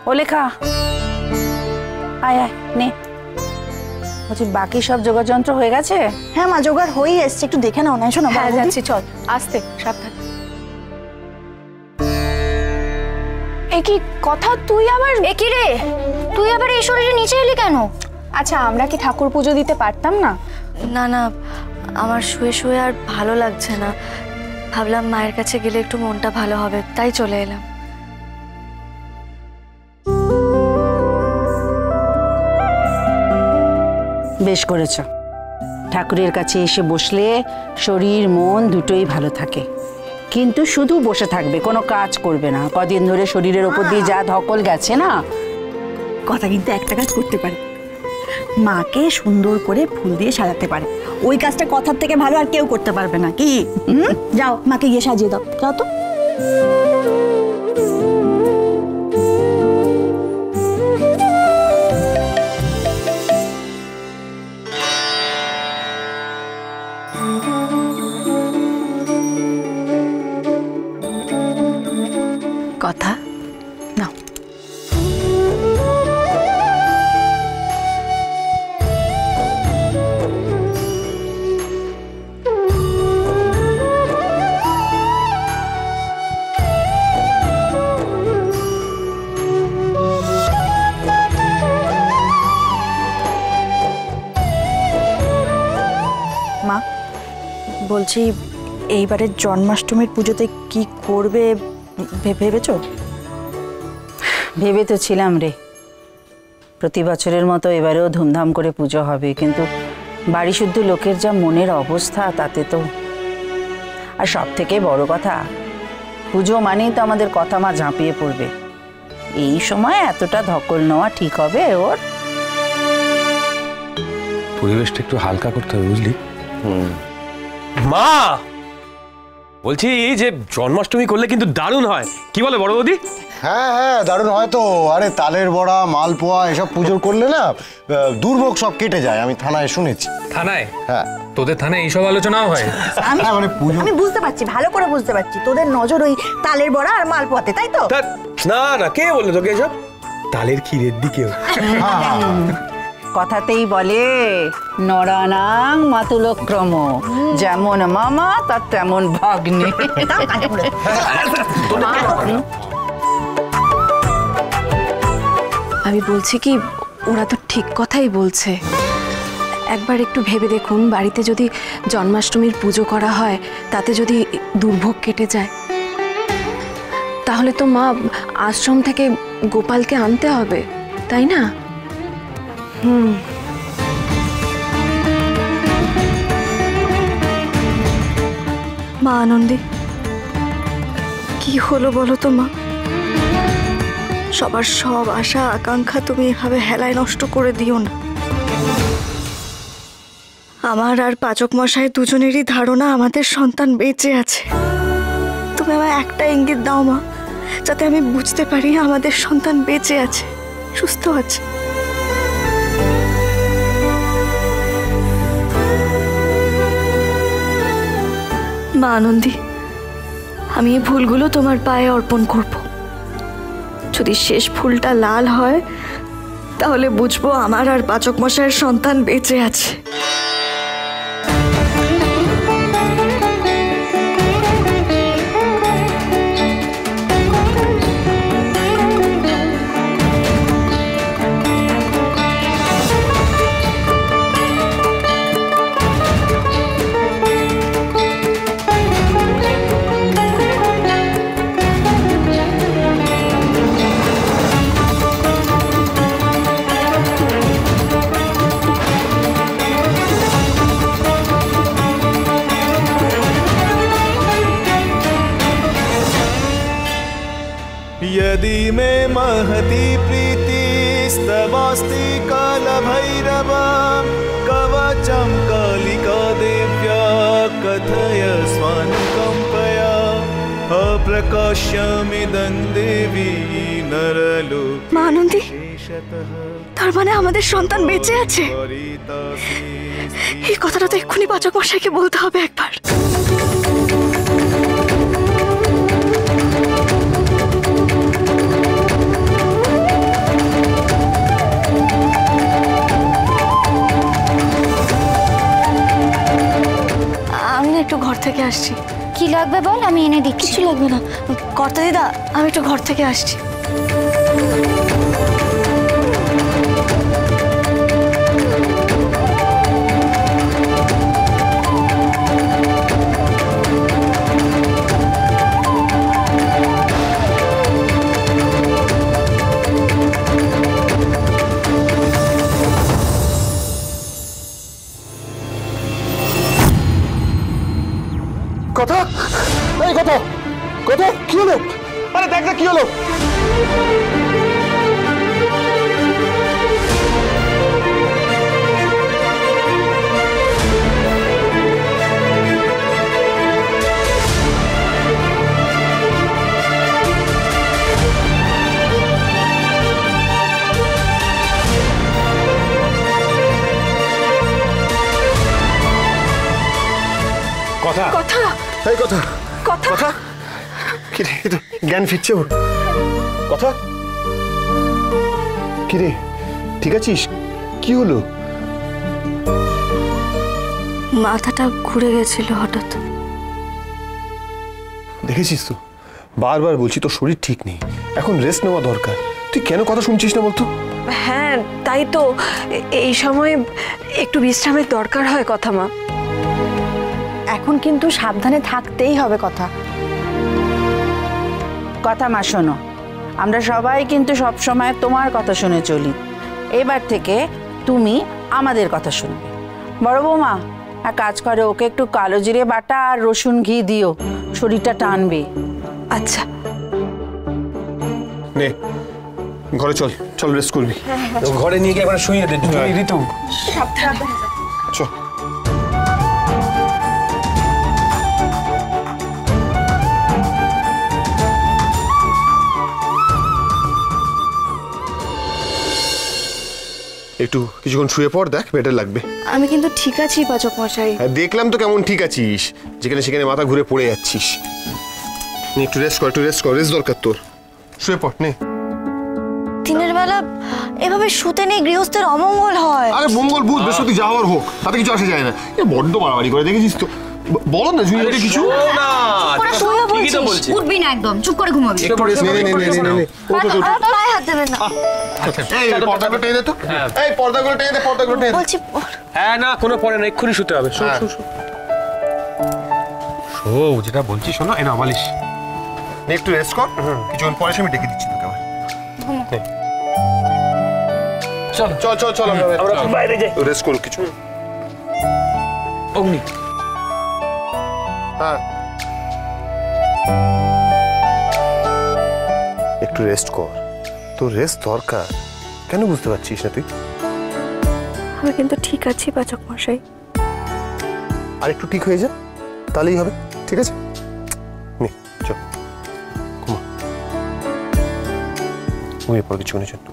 ও লেখা আয় আয় নে। বলছি বাকি সব যোগাযন্ত্র হয়ে গেছে? হ্যাঁ মা, জোগাড় হয়েই এসছে, একটু দেখে নাও না। শোনো হ্যাঁ যাচ্ছি, চল আস্তে সাবধান। এ কি কথা, তুই আবার কি রে, তুই আবার এই শরীরে নিচে এলি কেন? আচ্ছা আমরা কি ঠাকুর পুজো দিতে পারতাম না? না না, আমার শুয়ে শুয়ে আর ভালো লাগছে না, ভাবলাম মায়ের কাছে গেলে একটু মনটা ভালো হবে, তাই চলে এলাম। বেশ করেছ, ঠাকুরের কাছে এসে বসলে শরীর মন দুটোই ভালো থাকে। কিন্তু শুধু বসে থাকবে, কোনো কাজ করবে না। কদিন ধরে শরীরের ওপর দিয়ে যা ধকল গেছে না। কথা কিন্তু একটা কাজ করতে পারে, মাকে সুন্দর করে ফুল দিয়ে সাজাতে পারে। ওই কাজটা কথার থেকে ভালো আর কেউ করতে পারবে না। কি যাও মাকে গিয়ে সাজিয়ে দাও, যাও তো। কথা নাও। মা বলছি, এইবারের জন্মাষ্টমীর পুজোতে কি করবে ভেবেছো? ভেবে তো ছিলাম রে, প্রতি বছরের মতো এবারেও ধুমধাম করে পুজো হবে, কিন্তু বাড়ি শুদ্ধ লোকের যা মনের অবস্থা তাতে তো। আর সব থেকে বড় কথা, পুজো মানেই তো আমাদের কথা মা ঝাঁপিয়ে পড়বে। এই সময় এতটা ধকল নেওয়া ঠিক হবে ওর? পরিবেশটা একটু হালকা করতে হবে, বুঝলি? মা বলছি যে জন্মাষ্টমী করলে কিন্তু দারুণ হয়, কি বলে বড় বৌদি? হ্যাঁ হ্যাঁ, দারুণ হয় তো। আরে তালের বড়া, মালপোয়া এসব পুজো করলে না দুর্ভোগ সব কেটে যায়, আমি থানায় শুনেছি। থানায়? হ্যাঁ। তোদের থানায় এইসব আলোচনাও হয়? আমি বুঝতে পারছি, ভালো করে বুঝতে পারছি, তোদের নজর ওই তালের বড়া আর মালপোয়াতে, তাই তো? না না, কে বললো তোকে এসব? তালের ক্ষীরের দিকেও কথাতেই বলে নরানাং মাতুলক্রম, যেমন মামা তার তেমন ভাগ্নে। আমি বলছি কি, ওরা তো ঠিক কথাই বলছে। একবার একটু ভেবে দেখুন, বাড়িতে যদি জন্মাষ্টমীর পুজো করা হয়, তাতে যদি দুর্ভোগ কেটে যায়, তাহলে তো মা আশ্রম থেকে গোপালকে আনতে হবে, তাই না? মা আনন্দী, কি হলো বলো তো মা? সবার সব আশা আকাঙ্ক্ষা তুমি এভাবে হেলায় নষ্ট করে দিও না। আমার আর পাচক মশাই দুজনেরই ধারণা আমাদের সন্তান বেঁচে আছে। তুমি আমার একটা ইঙ্গিত দাও মা, যাতে আমি বুঝতে পারি আমাদের সন্তান বেঁচে আছে, সুস্থ আছে। মা আনন্দী, আমি এই ফুলগুলো তোমার পায়ে অর্পণ করব। যদি শেষ ফুলটা লাল হয়, তাহলে বুঝবো আমার আর পাচক মশাইয়ের সন্তান বেঁচে আছে। यदि मे महती प्रीतिस्तवास्ति कालभैरव कवचं कालिका देव्या कथय स्वानुकम्पया अप्रकाश्यमिदं देवी नरलोक। মা আনন্দী, তার মানে আমাদের সন্তান বেঁচে আছে? এই কথাটা তো এক্ষুনি পাচক মশাইকে বলতে হবে একবার। থেকে আসছি। কি লাগবে বল, আমি এনে দিচ্ছি। কিছু লাগবে না কর্তা দিদা, আমি একটু ঘর থেকে আসছি। কথা এই কথা কথা কি হলো? আরে দেখ না কি হলো? কথা কথা এই কথা কথা কথা কি রে, এই তো জ্ঞান ফিরছে ওর। কথা কি রে, ঠিক আছিস? কি হলো? মাথাটা ঘুরে গেছিল হঠাৎ। দেখেছিস তো, বারবার বলছি তোর শরীর ঠিক নেই, এখন রেস্ট নেওয়া দরকার। তুই কেন কথা শুনছিস না বলতো? হ্যাঁ তাই তো, এই সময় একটু বিশ্রামের দরকার হয় কথা মা। এখন কিন্তু সাবধানে থাকতেই হবে কথা। কথা মা শোনো, আমরা সবাই কিন্তু সব সময় তোমার কথা শুনে চলি, এবার থেকে তুমি আমাদের কথা শুনবে। বড় বৌমা এক কাজ করে, ওকে একটু কালো জিরে বাটা আর রসুন ঘি দিও, শরীরটা টানবে। আচ্ছা নে ঘরে চল, চল রেস্ট করবি। ঘরে নিয়ে গিয়ে একবার শুয়ে দে ঋতু। চল। একটু কিছুক্ষণ শুয়ে পড়, দেখ বেটার লাগবে। আমি কিন্তু ঠিক আছি পাচক মশাই। হ্যাঁ দেখলাম তো কেমন ঠিক আছিস, যেখানে সেখানে মাথা ঘুরে পড়ে যাচ্ছিস। নে একটু রেস্ট কর, একটু রেস্ট কর, রেস্ট দরকার তোর। শুয়ে পড় নে। দিনের বেলা এভাবে শুতে নেই, গৃহস্থের অমঙ্গল হয়। আরে মঙ্গল বুধ বৃহস্পতি যা হওয়ার হোক, তাতে কিছু আসে যায় না। এ বড্ড বাড়াবাড়ি করে, দেখেছিস তো। বলো না জুনিয়র কিছু। না ঠিকই তো বলছিস। উঠবি না একদম, চুপ করে ঘুমাবি। নে নে নে নে নে। ও তো পায়ে হাত দেবেন না এই পর্দাগুলো টেনে দে তো। এই পর্দাগুলো টেনে দে, পর্দাগুলো টেনে দে। বলছি। হ্যাঁ না কোনো পরে না, এক্ষুনি শুতে হবে। শো শো শো শো, যেটা বলছি শোনো। এই না মালিশ নে একটু রেস্ট কর, কিছুক্ষণ পরে আমি ডেকে দিচ্ছি তোকে আবার। চল চল চল চল, আমরা বাইরে যাই। রেস্ট করো কিছু। অগ্নি হ্যাঁ একটু রেস্ট কর, তোর রেস্ট দরকার। কেন বুঝতে পারছিস না তুই? আমি কিন্তু ঠিক আছি পাচক মশাই। আর একটু ঠিক হয়ে যা, তাহলেই হবে। ঠিক আছে নে চল ঘুমা, ঘুমিয়ে পড় কিছুক্ষণের জন্য।